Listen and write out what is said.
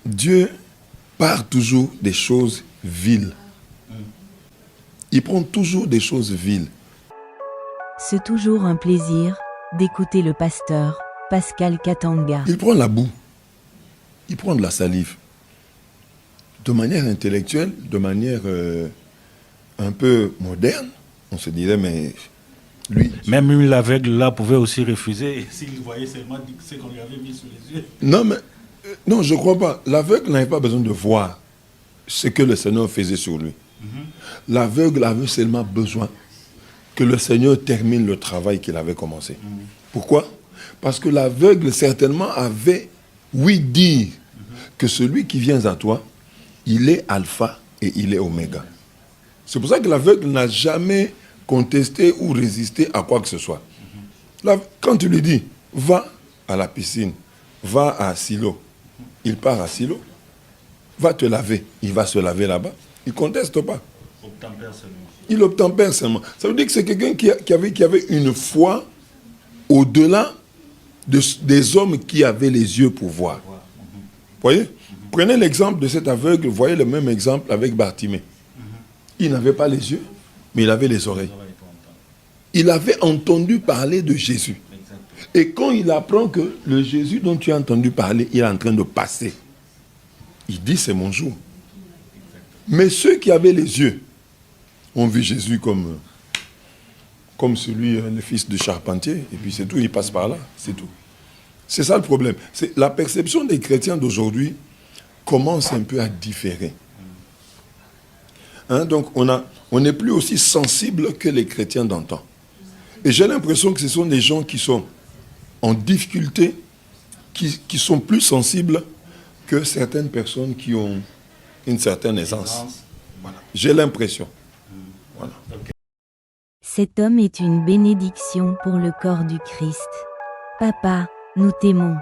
Dieu part toujours des choses viles. Il prend toujours des choses viles. C'est toujours un plaisir d'écouter le pasteur Pascal Katanga. Il prend la boue. Il prend de la salive. De manière intellectuelle, de manière un peu moderne, on se dirait, mais lui... Même l'aveugle là pouvait aussi refuser s'il voyait seulement ce qu'on lui avait mis sous les yeux. Non, mais non, je ne crois pas. L'aveugle n'avait pas besoin de voir ce que le Seigneur faisait sur lui. L'aveugle avait seulement besoin que le Seigneur termine le travail qu'il avait commencé. Pourquoi? Parce que l'aveugle certainement avait oui dire que celui qui vient à toi, il est alpha et il est oméga. C'est pour ça que l'aveugle n'a jamais contesté ou résisté à quoi que ce soit. Là, quand tu lui dis, va à la piscine, va à Silo, il part à Silo, va te laver, il va se laver là-bas, il ne conteste pas. Il obtempère seulement. Ça veut dire que c'est quelqu'un qui avait une foi au-delà des hommes qui avaient les yeux pour voir. Vous voyez? Prenez l'exemple de cet aveugle, voyez le même exemple avec Bartimée. Il n'avait pas les yeux, mais il avait les oreilles. Il avait entendu parler de Jésus. Et quand il apprend que le Jésus dont tu as entendu parler, il est en train de passer, il dit c'est mon jour. Mais ceux qui avaient les yeux ont vu Jésus comme celui, le fils du charpentier, et puis c'est tout, il passe par là, c'est tout. C'est ça le problème. La perception des chrétiens d'aujourd'hui commence un peu à différer. Hein, donc on n'est plus aussi sensible que les chrétiens d'antan. Et j'ai l'impression que ce sont des gens qui sont en difficulté, qui sont plus sensibles que certaines personnes qui ont une certaine aisance. Voilà. J'ai l'impression. Voilà. Cet homme est une bénédiction pour le corps du Christ. Papa, nous t'aimons.